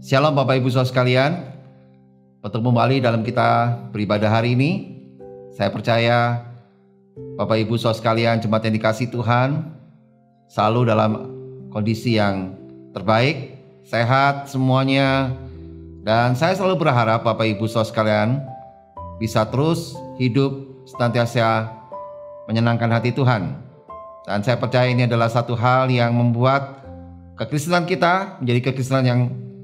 Shalom Bapak Ibu Saudara sekalian. Bertemu kembali dalam kita beribadah hari ini. Saya percaya Bapak Ibu Saudara sekalian, jemaat yang dikasihi Tuhan, selalu dalam kondisi yang terbaik, sehat semuanya. Dan saya selalu berharap Bapak Ibu Saudara sekalian bisa terus hidup senantiasa menyenangkan hati Tuhan. Dan saya percaya ini adalah satu hal yang membuat kekristenan kita menjadi kekristenan yang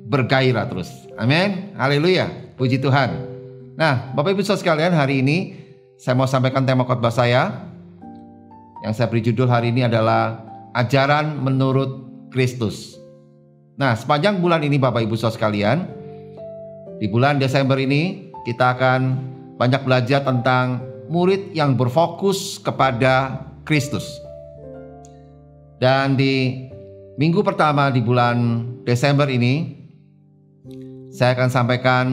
bergairah terus. Amin. Haleluya. Puji Tuhan. Nah, Bapak Ibu Saudara sekalian, hari ini saya mau sampaikan tema khotbah saya yang saya beri judul hari ini adalah ajaran menurut Kristus. Nah, sepanjang bulan ini Bapak Ibu Saudara sekalian, di bulan Desember ini kita akan banyak belajar tentang murid yang berfokus kepada Kristus. Dan di minggu pertama di bulan Desember ini saya akan sampaikan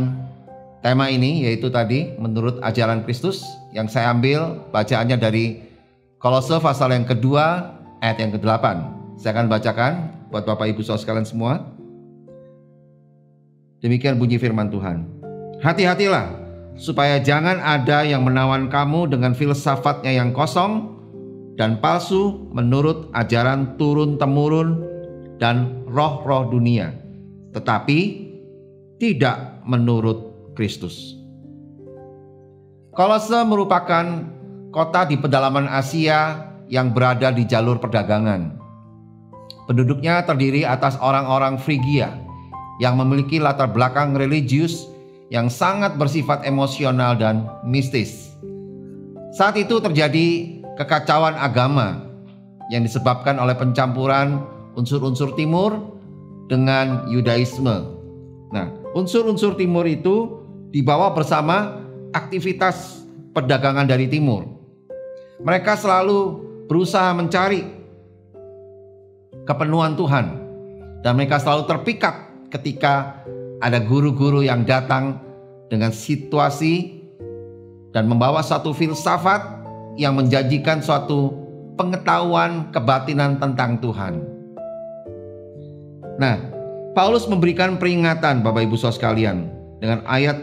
tema ini, yaitu tadi menurut ajaran Kristus, yang saya ambil bacaannya dari Kolose pasal yang kedua ayat yang ke-8. Saya akan bacakan buat Bapak Ibu Saudara sekalian semua. Demikian bunyi firman Tuhan. Hati-hatilah supaya jangan ada yang menawan kamu dengan filsafatnya yang kosong dan palsu menurut ajaran turun-temurun dan roh-roh dunia, tetapi tidak menurut Kristus. Kolose merupakan kota di pedalaman Asia yang berada di jalur perdagangan. Penduduknya terdiri atas orang-orang Frigia yang memiliki latar belakang religius yang sangat bersifat emosional dan mistis. Saat itu terjadi kekacauan agama yang disebabkan oleh pencampuran unsur-unsur timur dengan Yudaisme. Nah, unsur-unsur timur itu dibawa bersama aktivitas perdagangan dari timur. Mereka selalu berusaha mencari kepenuhan Tuhan, dan mereka selalu terpikat ketika ada guru-guru yang datang dengan situasi dan membawa satu filsafat yang menjanjikan suatu pengetahuan kebatinan tentang Tuhan. Nah, Paulus memberikan peringatan Bapak Ibu Saudara sekalian dengan ayat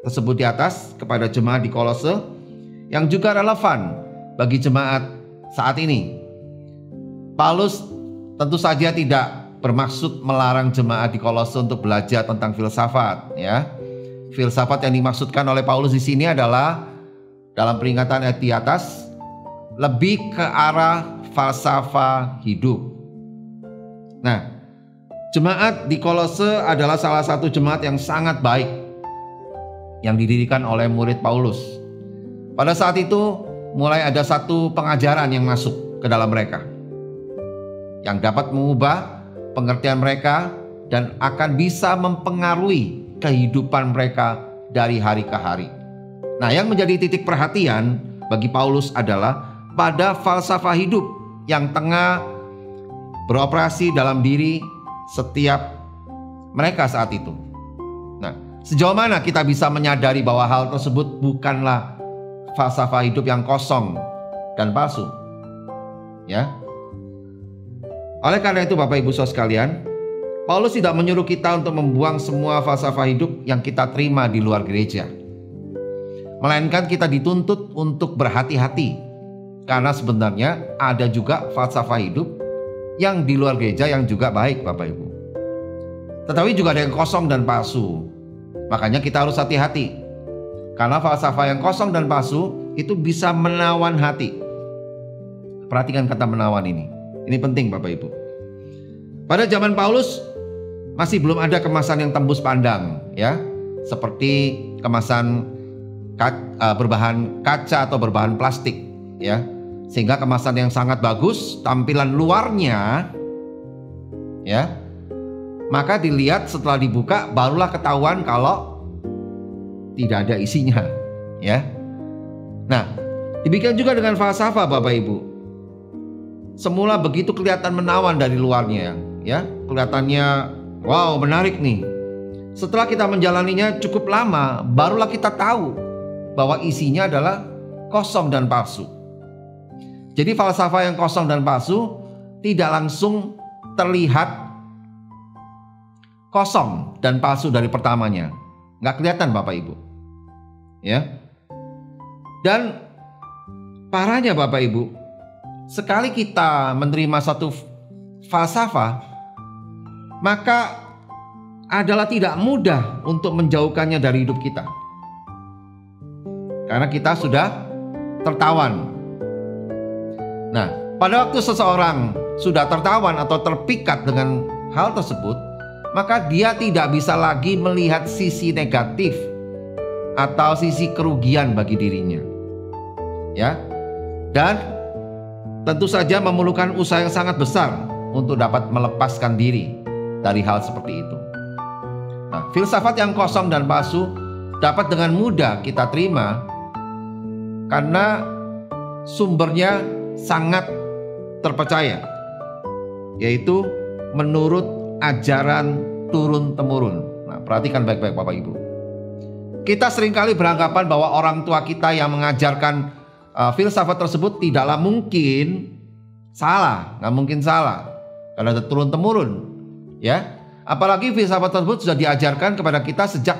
tersebut di atas kepada jemaat di Kolose yang juga relevan bagi jemaat saat ini. Paulus tentu saja tidak bermaksud melarang jemaat di Kolose untuk belajar tentang filsafat, ya. Filsafat yang dimaksudkan oleh Paulus di sini adalah dalam peringatan ayat di atas lebih ke arah falsafah hidup. Nah, jemaat di Kolose adalah salah satu jemaat yang sangat baik yang didirikan oleh murid Paulus. Pada saat itu mulai ada satu pengajaran yang masuk ke dalam mereka yang dapat mengubah pengertian mereka dan akan bisa mempengaruhi kehidupan mereka dari hari ke hari. Nah, yang menjadi titik perhatian bagi Paulus adalah pada falsafah hidup yang tengah beroperasi dalam diri setiap mereka saat itu. Nah, sejauh mana kita bisa menyadari bahwa hal tersebut bukanlah falsafah hidup yang kosong dan palsu, ya? Oleh karena itu Bapak Ibu Saudara sekalian, Paulus tidak menyuruh kita untuk membuang semua falsafah hidup yang kita terima di luar gereja, melainkan kita dituntut untuk berhati-hati, karena sebenarnya ada juga falsafah hidup yang di luar gereja yang juga baik Bapak Ibu. Tetapi juga ada yang kosong dan palsu. Makanya kita harus hati-hati. Karena falsafah yang kosong dan palsu itu bisa menawan hati. Perhatikan kata menawan ini. Ini penting Bapak Ibu. Pada zaman Paulus masih belum ada kemasan yang tembus pandang, ya. Seperti kemasan berbahan kaca atau berbahan plastik, ya. Sehingga kemasan yang sangat bagus, tampilan luarnya, ya, maka dilihat setelah dibuka barulah ketahuan kalau tidak ada isinya, ya. Nah, demikian juga dengan falsafah Bapak Ibu. Semula begitu kelihatan menawan dari luarnya, ya, kelihatannya wow menarik nih. Setelah kita menjalaninya cukup lama, barulah kita tahu bahwa isinya adalah kosong dan palsu. Jadi falsafah yang kosong dan palsu tidak langsung terlihat kosong dan palsu dari pertamanya. Nggak kelihatan Bapak Ibu. Ya. Dan parahnya Bapak Ibu, sekali kita menerima satu falsafah, maka adalah tidak mudah untuk menjauhkannya dari hidup kita. Karena kita sudah tertawan. Nah, pada waktu seseorang sudah tertawan atau terpikat dengan hal tersebut, maka dia tidak bisa lagi melihat sisi negatif atau sisi kerugian bagi dirinya. Ya. Dan tentu saja memerlukan usaha yang sangat besar untuk dapat melepaskan diri dari hal seperti itu. Nah, filsafat yang kosong dan palsu dapat dengan mudah kita terima karena sumbernya sangat terpercaya, yaitu menurut ajaran turun-temurun. Nah, perhatikan baik-baik Bapak Ibu. Kita seringkali beranggapan bahwa orang tua kita yang mengajarkan filsafat tersebut tidaklah mungkin salah, nggak mungkin salah, karena turun-temurun, ya. Apalagi filsafat tersebut sudah diajarkan kepada kita sejak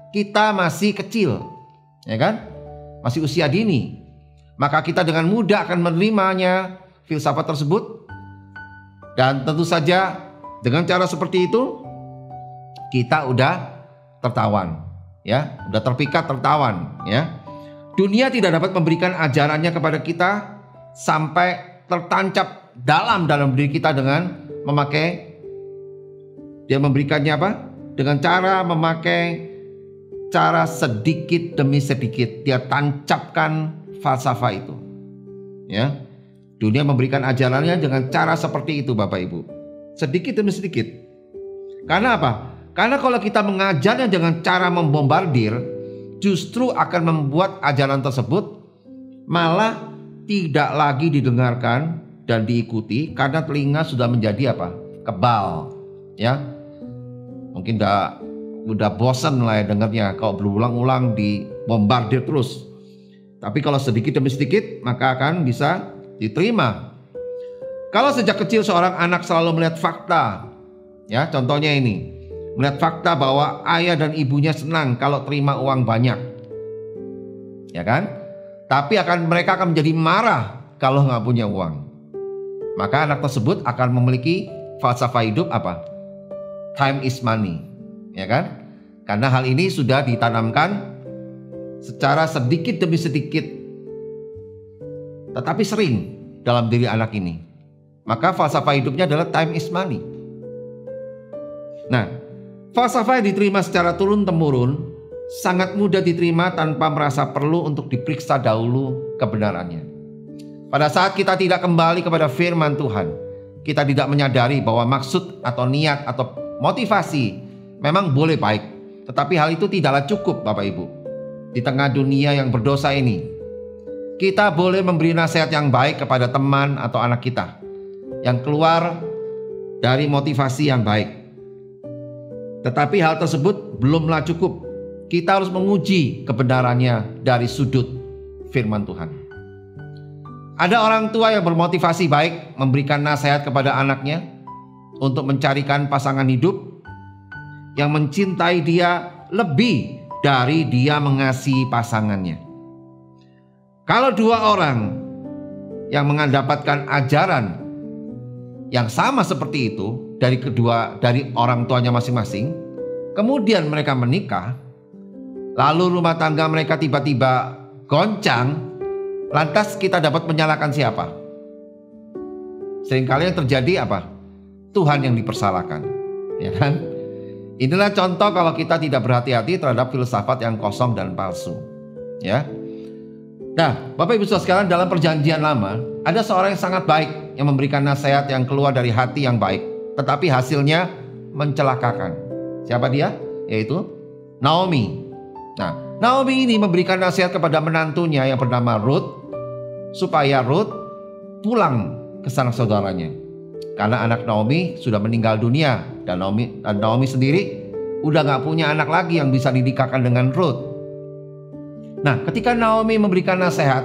kita masih kecil, ya kan? Masih usia dini. Maka kita dengan mudah akan menerimanya filsafat tersebut. Dan tentu saja dengan cara seperti itu kita udah tertawan, ya, udah terpikat, tertawan, ya. Dunia tidak dapat memberikan ajarannya kepada kita sampai tertancap dalam diri kita dengan memakai, dia memberikannya apa? Dengan cara memakai cara sedikit demi sedikit dia tancapkan falsafah itu. Ya. Dunia memberikan ajarannya dengan cara seperti itu Bapak Ibu. Sedikit demi sedikit. Karena apa? Karena kalau kita mengajarnya dengan cara membombardir, justru akan membuat ajaran tersebut malah tidak lagi didengarkan dan diikuti karena telinga sudah menjadi apa? Kebal. Ya. Mungkin udah bosan lah ya dengarnya kalau berulang-ulang dibombardir terus. Tapi kalau sedikit demi sedikit maka akan bisa diterima. Kalau sejak kecil seorang anak selalu melihat fakta, ya contohnya ini, melihat fakta bahwa ayah dan ibunya senang kalau terima uang banyak, ya kan? Tapi mereka akan menjadi marah kalau nggak punya uang. Maka anak tersebut akan memiliki falsafah hidup apa? Time is money, ya kan? Karena hal ini sudah ditanamkan secara sedikit demi sedikit, tetapi sering dalam diri anak ini. Maka falsafah hidupnya adalah time is money. Nah, falsafah yang diterima secara turun-temurun sangat mudah diterima tanpa merasa perlu untuk diperiksa dahulu kebenarannya. Pada saat kita tidak kembali kepada firman Tuhan, kita tidak menyadari bahwa maksud atau niat atau motivasi memang boleh baik, tetapi hal itu tidaklah cukup Bapak Ibu. Di tengah dunia yang berdosa ini, kita boleh memberi nasihat yang baik kepada teman atau anak kita yang keluar dari motivasi yang baik. Tetapi hal tersebut belumlah cukup. Kita harus menguji kebenarannya dari sudut firman Tuhan. Ada orang tua yang bermotivasi baik memberikan nasihat kepada anaknya untuk mencarikan pasangan hidup yang mencintai dia lebih dari dia mengasihi pasangannya. Kalau dua orang yang mendapatkan ajaran yang sama seperti itu dari orang tuanya masing-masing, kemudian mereka menikah, lalu rumah tangga mereka tiba-tiba goncang, lantas kita dapat menyalahkan siapa? Seringkali yang terjadi apa? Tuhan yang dipersalahkan, ya kan? Inilah contoh kalau kita tidak berhati-hati terhadap filsafat yang kosong dan palsu, ya. Nah, Bapak Ibu Saudara sekalian, dalam perjanjian lama ada seorang yang sangat baik yang memberikan nasihat yang keluar dari hati yang baik, tetapi hasilnya mencelakakan. Siapa dia? Yaitu Naomi. Nah, Naomi ini memberikan nasihat kepada menantunya yang bernama Ruth supaya Ruth pulang ke sanak saudaranya. Karena anak Naomi sudah meninggal dunia dan Naomi sendiri udah gak punya anak lagi yang bisa dinikahkan dengan Ruth. Nah, ketika Naomi memberikan nasihat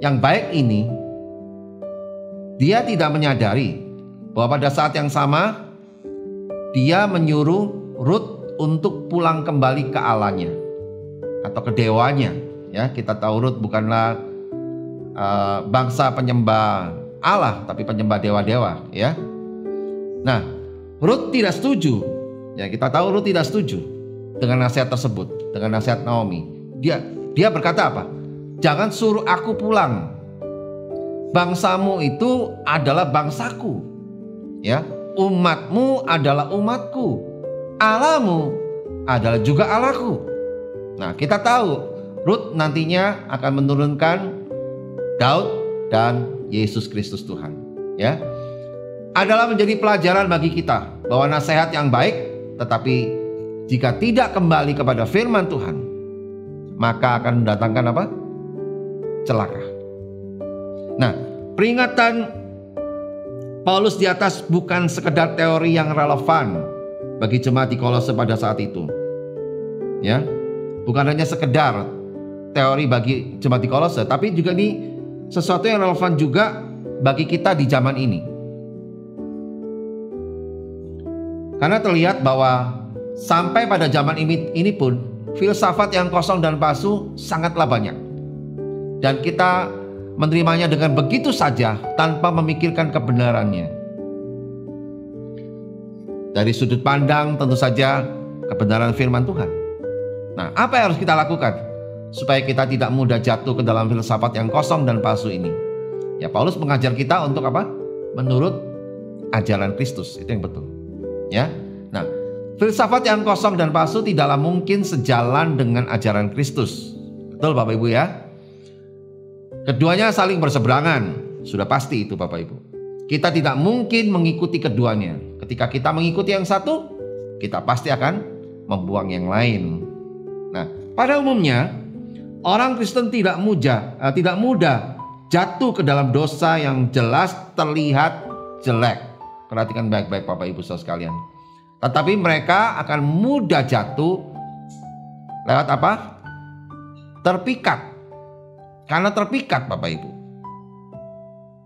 yang baik ini, dia tidak menyadari bahwa pada saat yang sama dia menyuruh Rut untuk pulang kembali ke Allahnya atau ke dewanya. Ya, kita tahu Rut bukanlah bangsa penyembah Allah, tapi penyembah dewa-dewa. Ya, nah Rut tidak setuju. Ya, kita tahu Rut tidak setuju dengan nasihat tersebut, dengan nasihat Naomi. Dia berkata apa? Jangan suruh aku pulang. Bangsamu itu adalah bangsaku. Ya, umatmu adalah umatku. Allahmu adalah juga Allahku. Nah, kita tahu Rut nantinya akan menurunkan Daud dan Yesus Kristus Tuhan. Ya, adalah menjadi pelajaran bagi kita bahwa nasihat yang baik, tetapi jika tidak kembali kepada firman Tuhan, maka akan mendatangkan apa? Celaka. Nah, peringatan Paulus di atas bukan sekedar teori yang relevan bagi jemaat di Kolose pada saat itu. Ya, bukan hanya sekedar teori bagi jemaat di Kolose, tapi juga ini sesuatu yang relevan juga bagi kita di zaman ini. Karena terlihat bahwa sampai pada zaman ini pun filsafat yang kosong dan palsu sangatlah banyak. Dan kita menerimanya dengan begitu saja tanpa memikirkan kebenarannya. Dari sudut pandang tentu saja kebenaran firman Tuhan. Nah, apa yang harus kita lakukan supaya kita tidak mudah jatuh ke dalam filsafat yang kosong dan palsu ini? Ya, Paulus mengajar kita untuk apa? Menurut ajaran Kristus, itu yang betul. Ya. Nah, filsafat yang kosong dan palsu tidaklah mungkin sejalan dengan ajaran Kristus. Betul Bapak Ibu ya? Keduanya saling berseberangan, sudah pasti itu Bapak Ibu. Kita tidak mungkin mengikuti keduanya. Ketika kita mengikuti yang satu, kita pasti akan membuang yang lain. Nah, pada umumnya orang Kristen tidak mudah jatuh ke dalam dosa yang jelas terlihat jelek. Perhatikan baik-baik Bapak Ibu saudara sekalian. Tetapi mereka akan mudah jatuh lewat apa? Terpikat. Karena terpikat Bapak Ibu.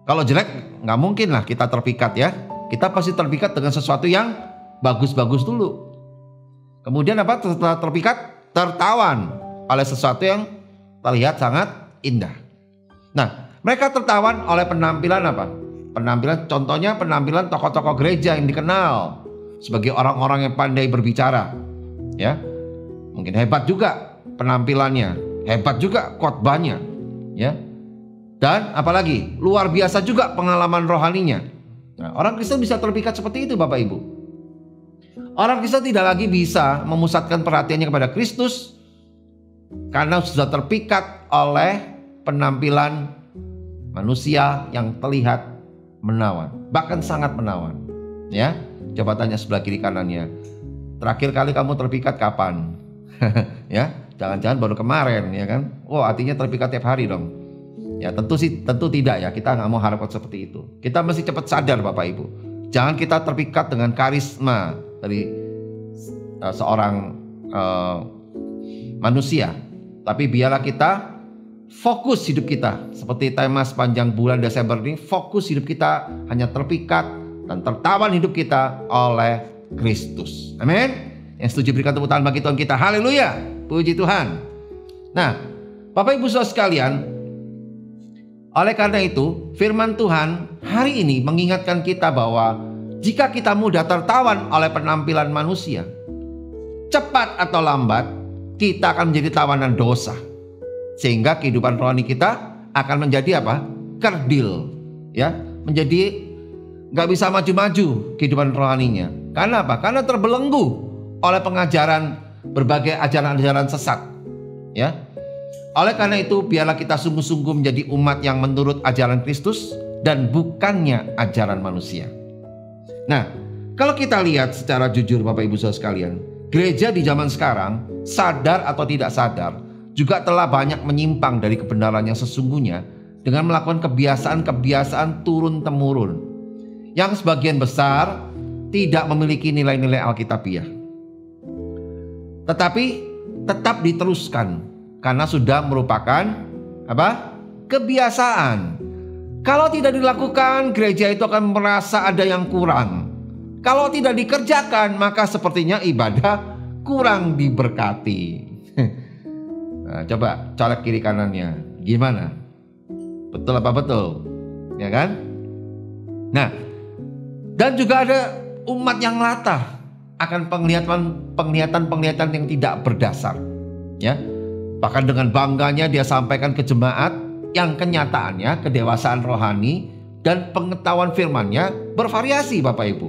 Kalau jelek nggak mungkin lah kita terpikat ya. Kita pasti terpikat dengan sesuatu yang bagus-bagus dulu. Kemudian apa? Setelah terpikat, tertawan oleh sesuatu yang terlihat sangat indah. Nah, mereka tertawan oleh penampilan apa? Contohnya penampilan tokoh-tokoh gereja yang dikenal sebagai orang-orang yang pandai berbicara. Ya, mungkin hebat juga penampilannya, hebat juga khotbahnya. Ya, dan apalagi luar biasa juga pengalaman rohaninya. Nah, orang Kristen bisa terpikat seperti itu Bapak Ibu. Orang Kristen tidak lagi bisa memusatkan perhatiannya kepada Kristus karena sudah terpikat oleh penampilan manusia yang terlihat menawan, bahkan sangat menawan. Ya, coba tanya sebelah kiri kanannya, terakhir kali kamu terpikat kapan? Ya, jangan-jangan baru kemarin, ya kan? Oh, artinya terpikat tiap hari dong. Ya, tentu tidak ya. Kita nggak mau harapkan seperti itu. Kita mesti cepat sadar Bapak Ibu. Jangan kita terpikat dengan karisma dari seorang manusia. Tapi biarlah kita fokus hidup kita. Seperti tema sepanjang bulan Desember ini, fokus hidup kita hanya terpikat dan tertawan hidup kita oleh Kristus. Amin. Yang setuju berikan tepuk tangan bagi Tuhan kita. Haleluya. Puji Tuhan. Nah, Bapak Ibu Saudara sekalian, oleh karena itu firman Tuhan hari ini mengingatkan kita bahwa jika kita mudah tertawan oleh penampilan manusia, cepat atau lambat kita akan menjadi tawanan dosa. Sehingga kehidupan rohani kita akan menjadi apa? Kerdil. Ya, menjadi gak bisa maju-maju kehidupan rohaninya. Karena apa? Karena terbelenggu oleh pengajaran berbagai ajaran-ajaran sesat. Ya. Oleh karena itu biarlah kita sungguh-sungguh menjadi umat yang menurut ajaran Kristus dan bukannya ajaran manusia. Nah, kalau kita lihat secara jujur Bapak Ibu Saudara sekalian, gereja di zaman sekarang sadar atau tidak sadar juga telah banyak menyimpang dari kebenaran yang sesungguhnya dengan melakukan kebiasaan-kebiasaan turun-temurun yang sebagian besar tidak memiliki nilai-nilai Alkitabiah. Tetapi tetap diteruskan karena sudah merupakan apa? Kebiasaan. Kalau tidak dilakukan, gereja itu akan merasa ada yang kurang. Kalau tidak dikerjakan, maka sepertinya ibadah kurang diberkati. Nah, coba colek kiri kanannya. Gimana? Betul apa betul? Ya kan? Nah, dan juga ada umat yang latah akan penglihatan yang tidak berdasar. Ya, bahkan dengan bangganya dia sampaikan ke jemaat yang kenyataannya kedewasaan rohani dan pengetahuan firman-Nya bervariasi, Bapak Ibu.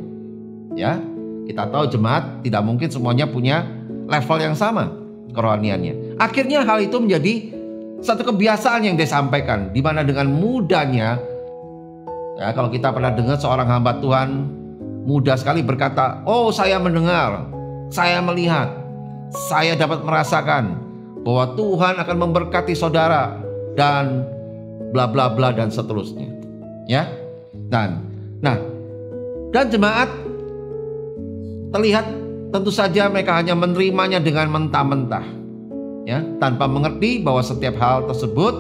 Ya, kita tahu jemaat tidak mungkin semuanya punya level yang sama kerohaniannya. Akhirnya hal itu menjadi satu kebiasaan yang dia sampaikan, di mana dengan mudahnya, ya, kalau kita pernah dengar seorang hamba Tuhan mudah sekali berkata, oh saya mendengar, saya melihat, saya dapat merasakan bahwa Tuhan akan memberkati saudara dan bla bla bla dan seterusnya. Ya, dan jemaat terlihat tentu saja mereka hanya menerimanya dengan mentah-mentah, ya, tanpa mengerti bahwa setiap hal tersebut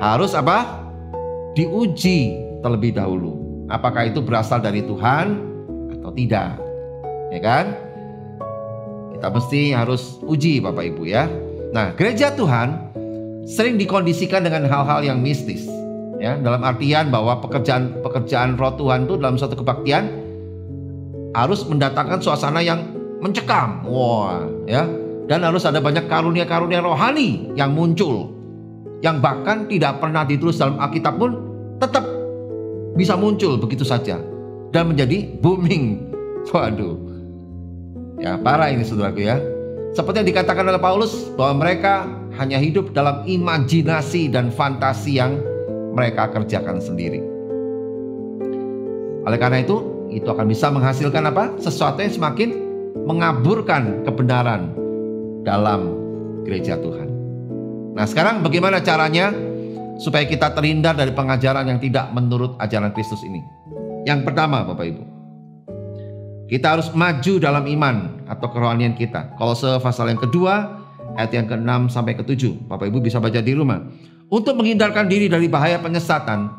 harus apa? Diuji terlebih dahulu. Apakah itu berasal dari Tuhan atau tidak? Ya kan? Kita mesti harus uji, Bapak Ibu, ya. Nah, gereja Tuhan sering dikondisikan dengan hal-hal yang mistis, ya, dalam artian bahwa pekerjaan roh Tuhan itu dalam suatu kebaktian harus mendatangkan suasana yang mencekam. Wah, ya. Dan harus ada banyak karunia-karunia rohani yang muncul, yang bahkan tidak pernah ditulis dalam Alkitab pun tetap bisa muncul begitu saja dan menjadi booming. Waduh, ya parah ini saudaraku, ya. Seperti yang dikatakan oleh Paulus bahwa mereka hanya hidup dalam imajinasi dan fantasi yang mereka kerjakan sendiri. Oleh karena itu akan bisa menghasilkan apa? Sesuatu yang semakin mengaburkan kebenaran dalam gereja Tuhan. Nah, sekarang bagaimana caranya supaya kita terhindar dari pengajaran yang tidak menurut ajaran Kristus ini? Yang pertama, Bapak Ibu, kita harus maju dalam iman atau kerohanian kita. Kolose pasal yang kedua, ayat yang ke-6 sampai ke-7. Bapak Ibu bisa baca di rumah. Untuk menghindarkan diri dari bahaya penyesatan,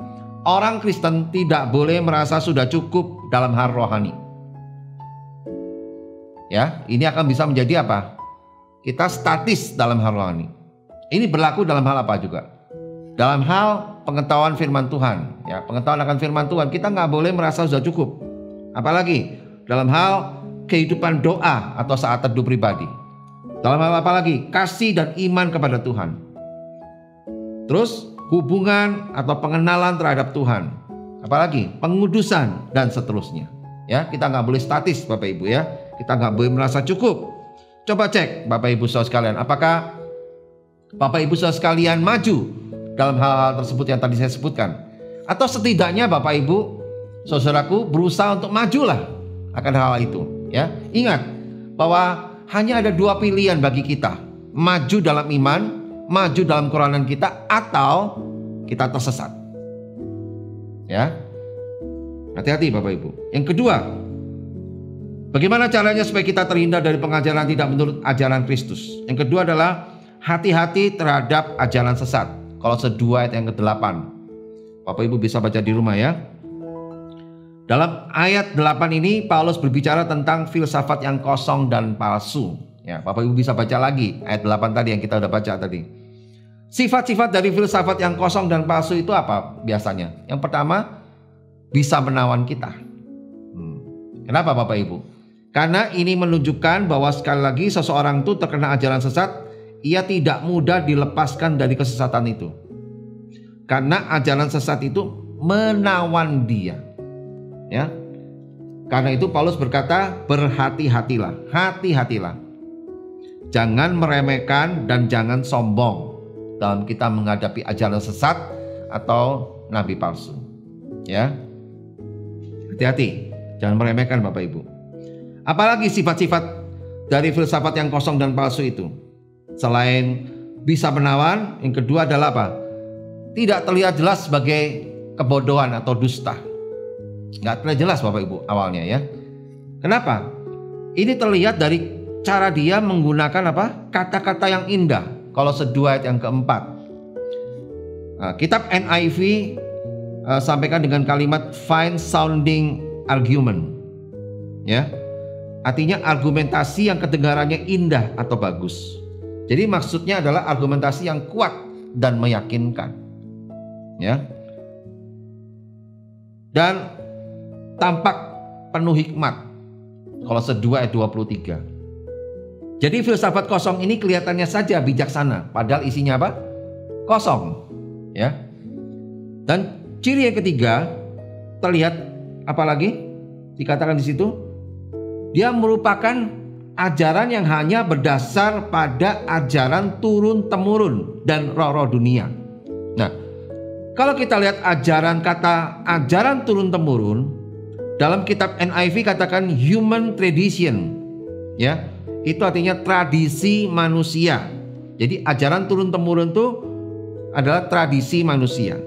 orang Kristen tidak boleh merasa sudah cukup dalam hal rohani. Ya, ini akan bisa menjadi apa? Kita statis dalam hal rohani. Ini berlaku dalam hal apa juga? Dalam hal pengetahuan firman Tuhan, ya, pengetahuan akan firman Tuhan, kita nggak boleh merasa sudah cukup. Apalagi dalam hal kehidupan doa atau saat teduh pribadi. Dalam hal apa lagi? Kasih dan iman kepada Tuhan. Terus hubungan atau pengenalan terhadap Tuhan. Apalagi pengudusan dan seterusnya. Ya, kita nggak boleh statis, Bapak Ibu, ya. Kita nggak boleh merasa cukup. Coba cek, Bapak Ibu saudara sekalian, apakah Bapak Ibu saudara sekalian maju dalam hal-hal tersebut yang tadi saya sebutkan? Atau setidaknya Bapak Ibu saudaraku berusaha untuk majulah akan hal itu, ya. Ingat bahwa hanya ada dua pilihan bagi kita: maju dalam iman, maju dalam kerohanian kita, atau kita tersesat. Ya, hati-hati Bapak Ibu. Yang kedua, bagaimana caranya supaya kita terhindar dari pengajaran tidak menurut ajaran Kristus? Yang kedua adalah hati-hati terhadap ajaran sesat. Kolose 2 ayat yang ke-8. Bapak Ibu bisa baca di rumah, ya. Dalam ayat 8 ini Paulus berbicara tentang filsafat yang kosong dan palsu. Ya, Bapak Ibu bisa baca lagi ayat 8 tadi yang kita udah baca tadi. Sifat-sifat dari filsafat yang kosong dan palsu itu apa biasanya? Yang pertama, bisa menawan kita. Kenapa Bapak Ibu? Karena ini menunjukkan bahwa sekali lagi seseorang itu terkena ajaran sesat, ia tidak mudah dilepaskan dari kesesatan itu. Karena ajaran sesat itu menawan dia. Ya. Karena itu Paulus berkata, berhati-hatilah, hati-hatilah. Jangan meremehkan dan jangan sombong dalam kita menghadapi ajaran sesat atau nabi palsu. Ya. Hati-hati, jangan meremehkan Bapak Ibu. Apalagi sifat-sifat dari filsafat yang kosong dan palsu itu? Selain bisa menawan, yang kedua adalah apa? Tidak terlihat jelas sebagai kebodohan atau dusta. Nggak terlihat jelas Bapak Ibu awalnya, ya. Kenapa? Ini terlihat dari cara dia menggunakan apa? Kata-kata yang indah. Kolose 2 ayat yang keempat. Kitab NIV sampaikan dengan kalimat fine sounding argument. Ya. Artinya argumentasi yang kedengarannya indah atau bagus. Jadi maksudnya adalah argumentasi yang kuat dan meyakinkan. Ya. Dan tampak penuh hikmat. Kolose 2 ayat 23. Jadi filsafat kosong ini kelihatannya saja bijaksana, padahal isinya apa? Kosong. Ya. Dan ciri yang ketiga terlihat apalagi dikatakan di situ, dia merupakan ajaran yang hanya berdasar pada ajaran turun-temurun dan roh-roh dunia. Nah, kalau kita lihat kata ajaran turun-temurun, dalam kitab NIV katakan human tradition. Ya, itu artinya tradisi manusia. Jadi ajaran turun-temurun itu adalah tradisi manusia.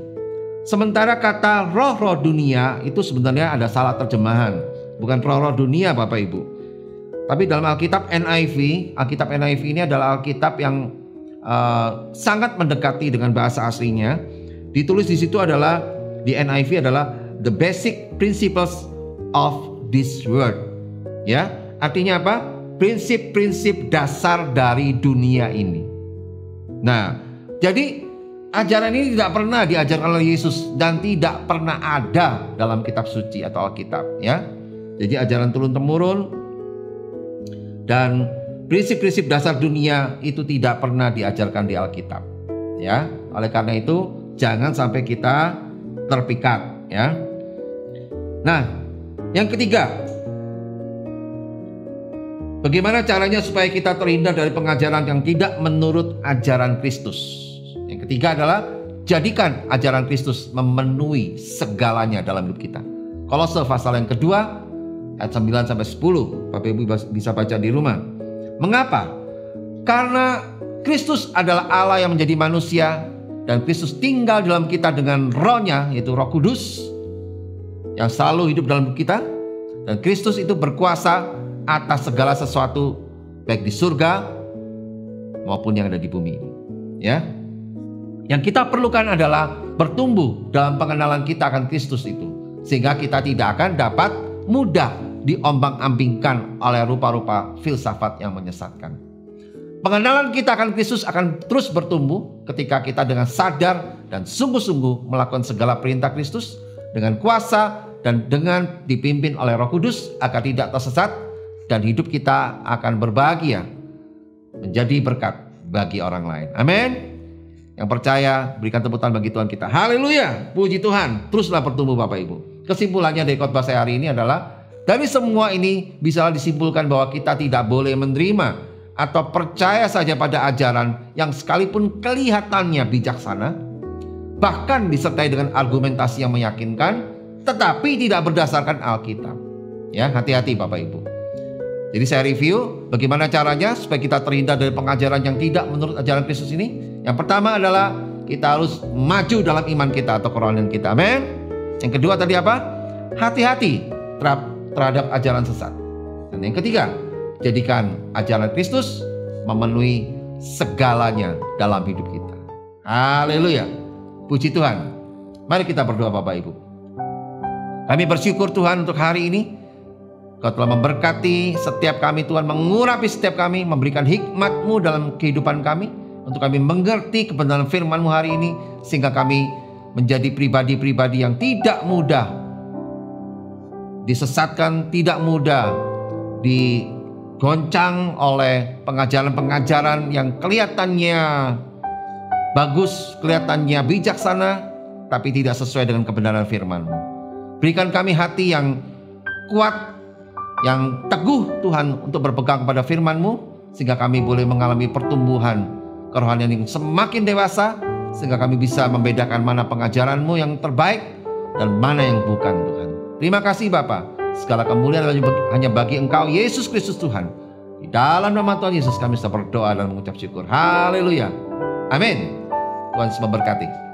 Sementara kata roh-roh dunia itu sebenarnya ada salah terjemahan. Bukan roh-roh dunia Bapak Ibu. Tapi dalam Alkitab NIV ini adalah Alkitab yang sangat mendekati dengan bahasa aslinya. Ditulis di situ adalah, di NIV adalah the basic principles of this world. Ya, artinya apa? Prinsip-prinsip dasar dari dunia ini. Nah, jadi ajaran ini tidak pernah diajarkan oleh Yesus dan tidak pernah ada dalam kitab suci atau Alkitab, ya. Jadi ajaran turun-temurun dan prinsip-prinsip dasar dunia itu tidak pernah diajarkan di Alkitab, ya. Oleh karena itu jangan sampai kita terpikat, ya. Nah, yang ketiga, bagaimana caranya supaya kita terhindar dari pengajaran yang tidak menurut ajaran Kristus? Yang ketiga adalah jadikan ajaran Kristus memenuhi segalanya dalam hidup kita. Kolose pasal yang kedua ayat 9 sampai 10. Bapak Ibu bisa baca di rumah. Mengapa? Karena Kristus adalah Allah yang menjadi manusia dan Kristus tinggal dalam kita dengan rohnya, yaitu Roh Kudus yang selalu hidup dalam kita. Dan Kristus itu berkuasa atas segala sesuatu baik di surga maupun yang ada di bumi ini. Ya. Yang kita perlukan adalah bertumbuh dalam pengenalan kita akan Kristus itu, sehingga kita tidak akan dapat mudah diombang-ambingkan oleh rupa-rupa filsafat yang menyesatkan. Pengenalan kita akan Kristus akan terus bertumbuh ketika kita dengan sadar dan sungguh-sungguh melakukan segala perintah Kristus dengan kuasa dan dengan dipimpin oleh Roh Kudus agar tidak tersesat, dan hidup kita akan berbahagia menjadi berkat bagi orang lain. Amin. Yang percaya berikan tepuk tangan bagi Tuhan kita. Haleluya, puji Tuhan. Teruslah bertumbuh Bapak Ibu. Kesimpulannya dari khotbah saya hari ini adalah, dari semua ini bisa disimpulkan bahwa kita tidak boleh menerima atau percaya saja pada ajaran yang sekalipun kelihatannya bijaksana, bahkan disertai dengan argumentasi yang meyakinkan, tetapi tidak berdasarkan Alkitab. Ya, hati-hati Bapak Ibu. Jadi saya review bagaimana caranya supaya kita terhindar dari pengajaran yang tidak menurut ajaran Kristus ini. Yang pertama adalah kita harus maju dalam iman kita atau kerohanian kita. Amin. Yang kedua tadi apa? Hati-hati terhadap ajaran sesat. Dan yang ketiga, jadikan ajaran Kristus memenuhi segalanya dalam hidup kita. Haleluya. Puji Tuhan. Mari kita berdoa Bapak Ibu. Kami bersyukur Tuhan untuk hari ini. Kau telah memberkati setiap kami Tuhan, mengurapi setiap kami, memberikan hikmat-Mu dalam kehidupan kami, untuk kami mengerti kebenaran firman-Mu hari ini, sehingga kami menjadi pribadi-pribadi yang tidak mudah disesatkan, tidak mudah digoncang oleh pengajaran-pengajaran yang kelihatannya bagus, kelihatannya bijaksana, tapi tidak sesuai dengan kebenaran firman-Mu. Berikan kami hati yang kuat, yang teguh Tuhan untuk berpegang pada firman-Mu, sehingga kami boleh mengalami pertumbuhan kerohanian yang semakin dewasa, sehingga kami bisa membedakan mana pengajaran-Mu yang terbaik dan mana yang bukan Tuhan. Terima kasih Bapa. Segala kemuliaan hanya bagi Engkau Yesus Kristus Tuhan. Di dalam nama Tuhan Yesus kami berdoa dan mengucap syukur. Haleluya. Amin. Tuhan memberkati.